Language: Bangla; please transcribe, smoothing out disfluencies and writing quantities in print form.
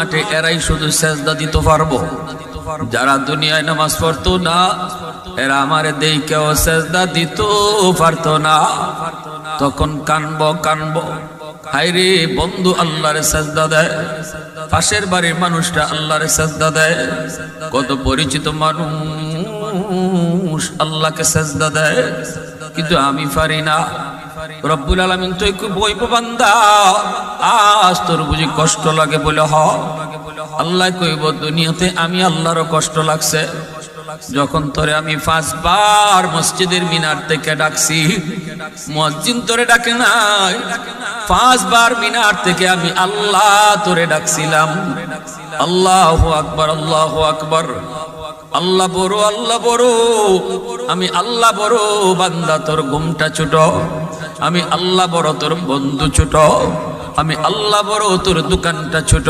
মাঠে এরাই শুধু সেজদা দিতে পারবো। যারা দুনিয়ায় নামাজ পড়তো না এরা আমারে দেখেও সেজদা দিত পারতো না। তখন কানবো হায়রে বন্ধু আল্লাহরে সেজদা দেয়, পাশের বাড়ির মানুষটা আল্লাহরে সেজদা দেয়, কত পরিচিত মানুষ আল্লাহকে সেজদা দেয়, কিন্তু আমি পারি না। রব্বুল আলামিন তুই খুব বইব বান্দা, আজ তোর বুঝি কষ্ট লাগে বলে হ। আল্লাহ কইব দুনিয়াতে আমি আল্লাহরও কষ্ট লাগছে, যখন তোরে আমি 5 বার মসজিদের মিনার থেকে ডাকছি, মুয়াজ্জিন তোরে ডাকে নাই, 5 বার মিনার থেকে আমি আল্লাহ তোরে ডাকছিলাম। আল্লাহু আকবার, আল্লাহু আকবার। আল্লাহ বড়, আল্লাহ বড়, আমি আল্লাহ বড় বান্দা তোর ঘুমটা ছোট, আমি আল্লাহ বড় তোর বন্ধু ছোট, আমি আল্লাহ বড় তোর দোকানটা ছোট।